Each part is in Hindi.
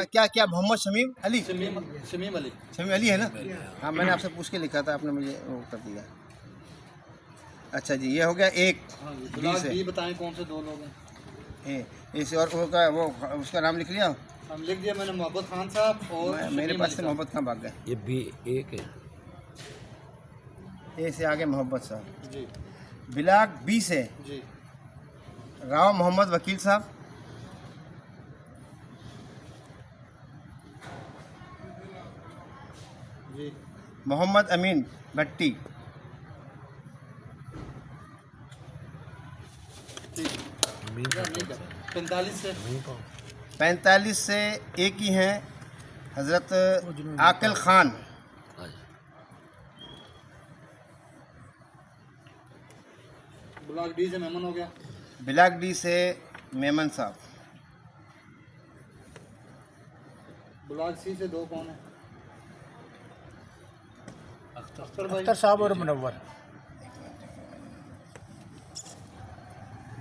क्या क्या मोहम्मद शमीम अली? शमीम अली। शमीम अली है ना? हाँ, मैंने आपसे पूछ के लिखा था, आपने मुझे वो कर दिया। अच्छा जी, ये हो गया एक हाँ जी, बी बिलाल से। बी बताएं कौन से दो लोग हैं? इस और वो का वो उसका नाम लिख लिया। हम लिख दिया मैंने, मोहब्बत खान साहब और मेरे शमीम पास अली से साहब। मोहब्बत खां भाग गए। ये बी एक है। ए से आगे मोहब्बत साहब। जी बिलाग बी से जी राव मोहम्मद वकील साहब। जी मोहम्मद अमीन भट्टी। ठीक। अमीन का कौन सा? 45 से अमीन का 45 से एक ही हैं, हज़रत आकिल ख़ान। ब्लॉक डी से मेमन हो गया। बिलाग डी से मेमन साहब। ब्लॉक सी से दो कौन है? अख्तर भाई। अख्तर साहब और मुनव्वर।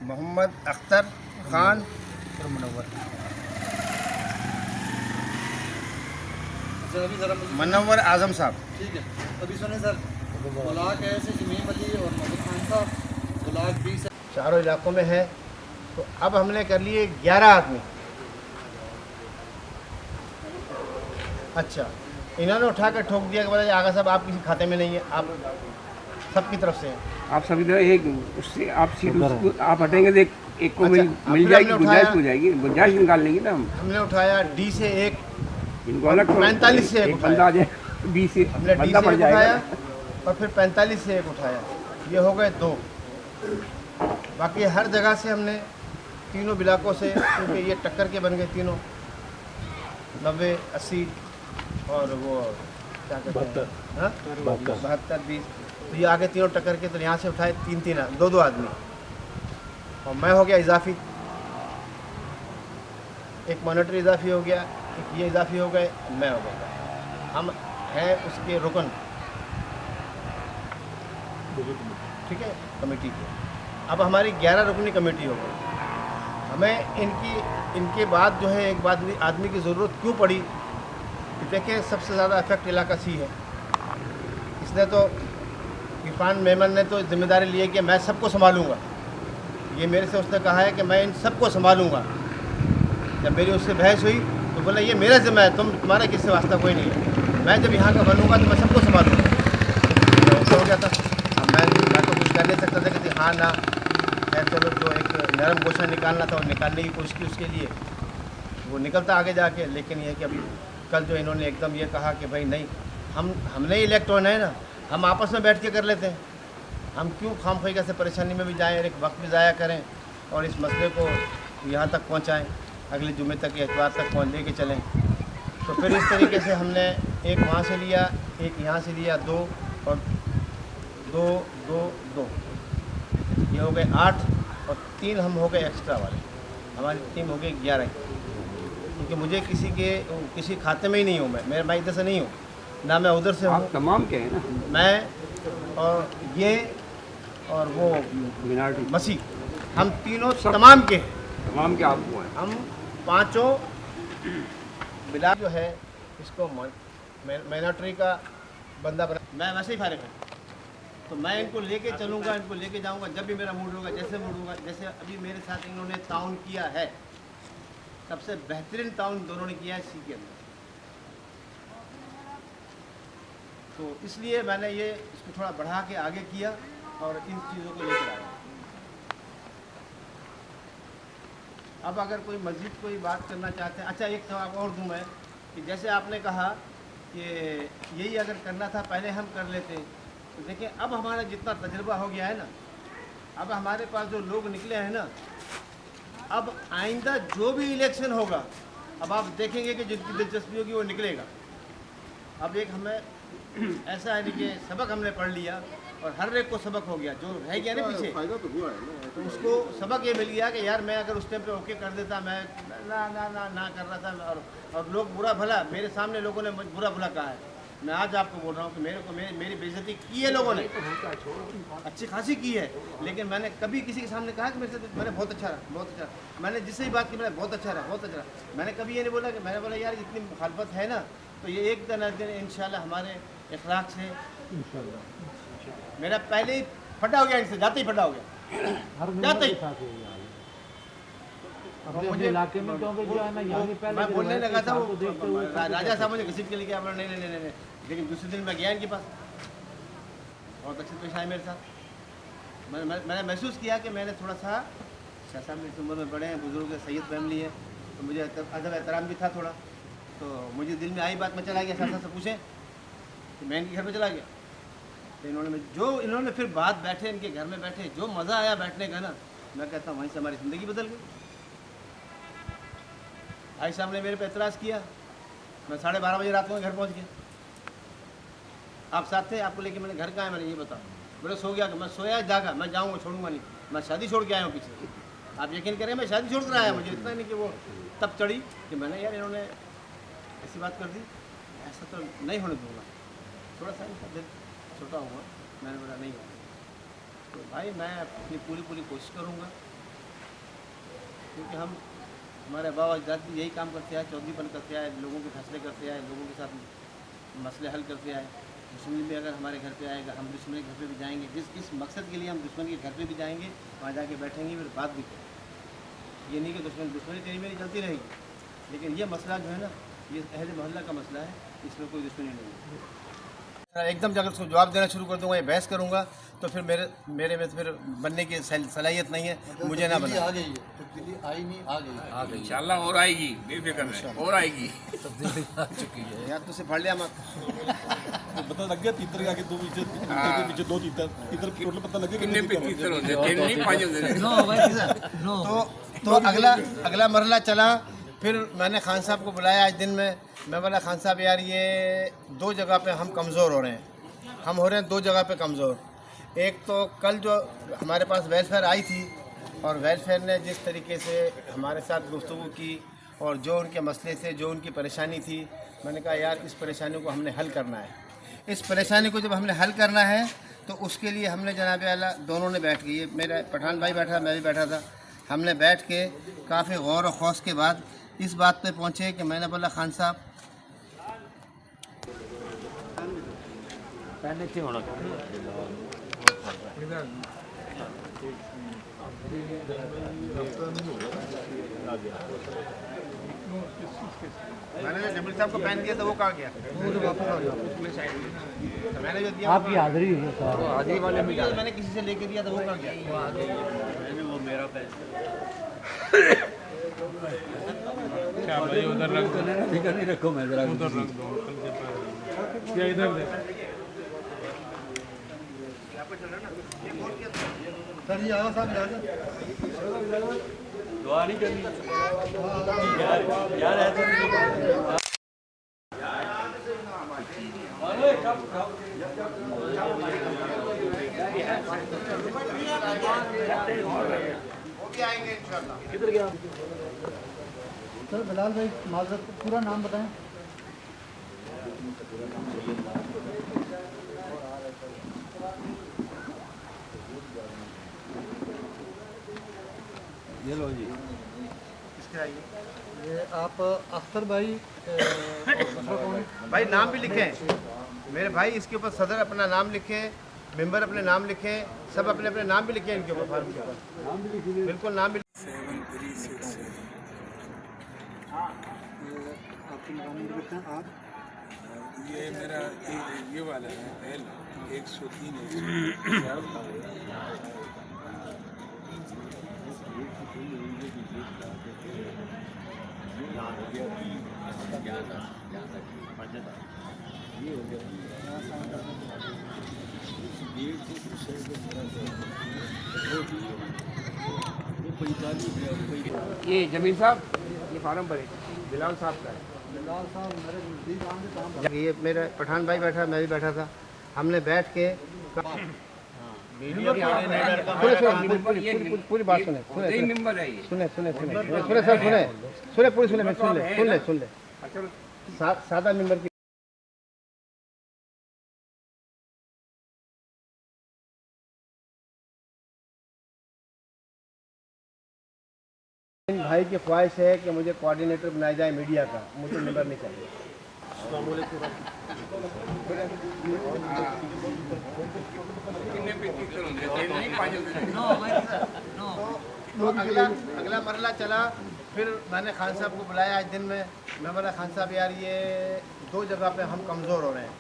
मोहम्मद अख्तर खान और मुनव्वर। अच्छा अभी ज़रा मुझे मनव्वर आजम साहब। ठीक है, अभी सुने सर। ब्लॉक ए से शमीम अली और मोहम्मद खान साहब। ब्लॉक बी से चारों इलाकों में है। तो अब हमने कर लिए 11 आदमी। अच्छा, इन्होंने उठाकर ठोक दिया कि बोला आगा साहब आप किसी खाते में नहीं है, आप सबकी तरफ से हैं। आप सभी तरह एक उससे आप सीट उसको आप हटेंगे तो एक को अच्छा, मिल फिर जाएगी, हमने गुंजाइश उठाया- हो जाएगी, गुंजाइश निकाल लेंगे ना हम। हमने उठाया डी से एक, इनको अलग 45 से एक एक बंदा आ जाए, 20 से हमने डी बंदा से पड़ एक जाएगा। उठाया और फिर 45 से एक उठाया। ये हो गए 2। बाकी हर जगह से हमने तीनों इलाकों से, क्योंकि ये टक्कर के बन गए तीनों, 90, 80 और वो क्या कहते हैं, हाँ? 72, 20। तो ये आगे तीनों टक्कर के, तो यहाँ से उठाए 3-3, 2-2 आदमी। और मैं हो गया इजाफी, एक मॉनिटरी इजाफी हो गया, एक ये इजाफी हो गए, मैं हो गया। हम हैं उसके रुकन, ठीक है, कमेटी के। अब हमारी 11 रुकनी कमेटी हो गई। हमें इनके बाद जो है एक बात आदमी की ज़रूरत क्यों पड़ी कि देखें सबसे ज़्यादा इफेक्ट इलाका सी है। इसने तो इरफान मेमन ने तो जिम्मेदारी ली है कि मैं सबको संभालूंगा। ये मेरे से उसने कहा है कि मैं इन सबको संभालूंगा। जब मेरी उससे बहस हुई तो बोला ये मेरा जिम्मा है, तुम्हारा किससे वास्ता कोई नहीं है। मैं जब यहाँ का बनूंगा तो मैं सबको संभालूंगा। तो हो गया था। अब मैं तो कुछ कर नहीं सकता था कि हाँ ना, खैर चलो, जो एक नरम गोशा निकालना था और निकालने की कोशिश की, उसके लिए वो निकलता आगे जाके। लेकिन ये कि अभी कल जो इन्होंने एकदम ये कहा कि भाई नहीं, हमने इलेक्ट होना है ना, हम आपस में बैठ के कर लेते हैं। हम क्यों खामखा से परेशानी में भी जाएँ, एक वक्त भी ज़ाया करें और इस मसले को यहाँ तक पहुँचाएँ, अगले जुमे तक, एतवार तक पहुँच ले के चलें। तो फिर इस तरीके से हमने एक वहाँ से लिया, एक यहाँ से लिया, 2 और 2, 2, 2, ये हो गए 8 और 3 हम हो गए एक्स्ट्रा वाले। हमारी टीम हो गई 11। क्योंकि मुझे किसी खाते में ही नहीं हूँ, मैं इधर से नहीं हूँ, ना मैं उधर से आप हूँ। तमाम के हैं ना, मैं और ये और वो मिनार्टी मसीह, हम तीनों तमाम के हैं। तमाम के आप हुआ है। हम पाँचों बिला जो है इसको माइनॉरिटी का बंदा बना, मैं वैसे ही फारिग हूँ। तो मैं इनको लेके चलूँगा, इनको लेके जाऊँगा जब भी मेरा मूड होगा, जैसे मूड होगा। जैसे अभी मेरे साथ इन्होंने ताउन किया है, सबसे बेहतरीन ताउन दोनों ने किया है सी के अंदर। तो इसलिए मैंने ये इसको थोड़ा बढ़ा के आगे किया और इन चीज़ों को लेकर आया। अब अगर कोई मज़ीद कोई बात करना चाहते हैं, अच्छा एक जवाब और दूँ मैं कि जैसे आपने कहा कि यही अगर करना था पहले हम कर लेते, तो देखिए अब हमारा जितना तजुर्बा हो गया है ना, अब हमारे पास जो लोग निकले हैं ना, अब आइंदा जो भी इलेक्शन होगा, अब आप देखेंगे कि जिनकी दिलचस्पी होगी वो निकलेगा। अब एक हमें ऐसा है कि सबक हमने पढ़ लिया और हर एक को सबक हो गया, जो रह गया ना पीछे, तो उसको सबक ये मिल गया कि यार मैं अगर उस टाइम पे ओके कर देता, मैं ना कर रहा था। और लोग बुरा भला, मेरे सामने लोगों ने बुरा भला कहा है मैं आज आपको बोल रहा हूँ कि मेरी बेइज्जती की है लोगों ने, अच्छी खासी की है, लेकिन मैंने कभी किसी के सामने कहा कि मेरे से मैंने बहुत अच्छा रहा, बहुत अच्छा रहा। मैंने जिससे ही बात की मैंने बहुत अच्छा रहा, बहुत अच्छा रहा। मैंने कभी ये नहीं बोला कि मैंने बोला यार इतनी मुखालफत है ना, तो ये एक दिन इंशाल्लाह हमारे इखलाक से मेरा पहले ही फटा हो गया, इनसे जाते ही फटा हो गया, जाते ही। मुझे इलाके में क्योंकि जो है ना यहाँ पहले मैं बोलने लगा था, वो राजा साहब मुझे घसीट के लेके आप नहीं नहीं नहीं नहीं, लेकिन दूसरे दिन मैं गया इनके पास, बहुत अच्छे पेश आए मेरे साथ। मैंने महसूस किया कि मैंने थोड़ा सा, शाह साहब मेरी उम्र में बड़े हैं, बुजुर्ग है, सैयद फैमिली है, तो मुझे अदब एहतराम भी था थोड़ा, तो मुझे दिल में आई बात, मैं चला गया शाह साहब से पूछें कि मैं इनके घर में चला गया, तो इन्होंने फिर बात बैठे, इनके घर में बैठे, जो मज़ा आया बैठने का ना, मैं कहता हूँ वहीं से हमारी ज़िंदगी बदल गई। भाई साहब ने मेरे पे एतराज़ किया, मैं 12:30 बजे रात को घर पहुंच गया। आप साथ थे, आपको लेके मैंने घर कहाँ है मैंने ये बताओ। बोले सो गया, मैं सोया जागा, मैं जाऊँगा छोड़ूंगा नहीं, मैं शादी छोड़ के आया हूँ पीछे। आप यकीन करें मैं शादी छोड़ कर आया, मुझे इतना नहीं कि वो तब चढ़ी कि मैंने यार इन्होंने ऐसी बात कर दी, ऐसा तो नहीं होने दूँगा, थोड़ा सा इनका दिल छोटा हुआ। मैंने बोला नहीं होगा, तो भाई मैं अपनी पूरी कोशिश करूँगा, क्योंकि हमारे बाबा अजदाद यही काम करते आए, चौधरीपन करते आए, लोगों के फैसले करते आए, लोगों के साथ मसले हल करते आए। दुश्मन भी अगर हमारे घर पे आएगा, हम दुश्मन के घर पे भी जाएंगे, जिस मकसद के लिए हम दुश्मन के घर पे भी जाएंगे, वहाँ जाके बैठेंगे, फिर बात भी करेंगे। ये नहीं कि दुश्मनी तेरी मेरी चलती रहेगी, लेकिन ये मसला जो है ना, ये अहल मोहल्ला का मसला है, इसमें कोई दुश्मनी नहीं है। एकदम अगर उसको जवाब देना शुरू कर दूँगा या बहस करूँगा तो फिर मेरे में फिर बनने की सलाहियत नहीं है, मुझे ना बना। आ गई है, तब्दीली आई नहीं, आ गई इंशाल्लाह और आएगी, बेफिक्र है, और आएगी। तब्दीली आ चुकी है। यार तुझसे फड़ लिया मत। पता लग गया तीतर के आगे दो पीछे दो तीतर टोटल पता लग गया कितने पे तीतर होते हैं, तीन नहीं पाँच होते हैं। तो अगला मरला चला। फिर मैंने खान साहब को बुलाया आज दिन में, मैं बोला खान साहब यार ये दो जगह पे हम कमज़ोर हो रहे हैं, हम हो रहे हैं दो जगह पे कमज़ोर। एक तो कल जो हमारे पास वेलफेयर आई थी और वेलफेयर ने जिस तरीके से हमारे साथ गुफ्तगू की और जो उनके मसले थे, जो उनकी परेशानी थी, मैंने कहा यार इस परेशानी को हमने हल करना है। इस परेशानी को जब हमने हल करना है तो उसके लिए हमने जनाब आला दोनों ने बैठ के, ये मेरा पठान भाई बैठा, मैं भी बैठा था, हमने बैठ के काफ़ी गौर और खौस के बाद इस बात पे पहुँचे कि मैंने बोला खान साहब पहले क्यों होना मैंने जो जमील साहब को पैन दिया था वो कहाँ गया? तो मैंने जो दिया आपकी हाजिरी हुई है सर, हाजिरी वाले में मैंने किसी से लेके दिया था वो कहाँ गया? वो मेरा पैसा क्या भाई उधर रख दो, नहीं रखो, मैं जरा उधर रख दो क्या इधर दे। सर जी आओ साहब, दुआ नहीं करनी यार ऐसा नहीं। आएंगे इंशाल्लाह। किधर गया? सर बिलाल भाई माजरत पूरा नाम बताएं। ये लो जी, किसके आइए ये आप अख्तर भाई और दूसरा कौन? भाई नाम भी लिखें मेरे भाई, इसके ऊपर सदर अपना नाम लिखे, मेंबर अपने नाम लिखे, सब अपने अपने नाम भी लिखे इनके ऊपर, फार्म के ऊपर बिल्कुल नाम भी। ये मेरा ये वाला है L 103 ये जमील साहब, ये फार्म भरे बिलाल साहब का है। बिलाल साहब मेरे नज़दीक आएंगे तो हम ये मेरा पठान भाई बैठा, मैं भी बैठा था, हमने बैठ के पूरी बात सुने मेंबर है ये। सुने सर सुने पूरी सुने, मैं सुन ले सादा मेंबर की भाई की ख्वाहिश है कि मुझे कोऑर्डिनेटर बनाया जाए मीडिया का, मुझे नंबर नहीं चाहिए। कितने पे तीतर होंगे? तीन नहीं, पाँच होंगे। तो अगला मरला चला। फिर मैंने खान साहब को बुलाया आज दिन में। मैं बोला खान साहब यार ये दो जगह पे हम कमज़ोर हो रहे हैं,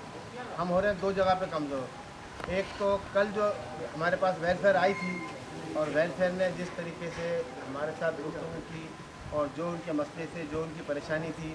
हम हो रहे हैं दो जगह पे कमज़ोर। एक तो कल जो हमारे पास वेलफेयर आई थी और वेलफेयर ने जिस तरीके से हमारे साथ गुफ्तगू की और जो उनके मसले थे, जो उनकी परेशानी थी,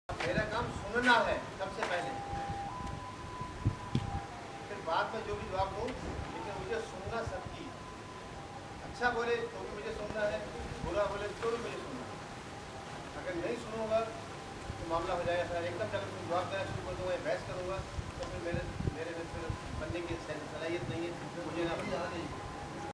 मेरा काम सुनना है सबसे पहले, फिर बाद में जो भी जवाब दूँ, लेकिन मुझे सुनना सबकी। अच्छा बोले तो भी मुझे सुनना है, बुरा बोले तो भी मुझे सुनना है। अगर नहीं सुनूंगा तो मामला हो जाएगा सर एकदम। जब मैं जवाब देना शुरू कर दूँगा, बहस करूँगा, तो फिर मेरे में फिर बनने की सलाहियत नहीं है, मुझे ना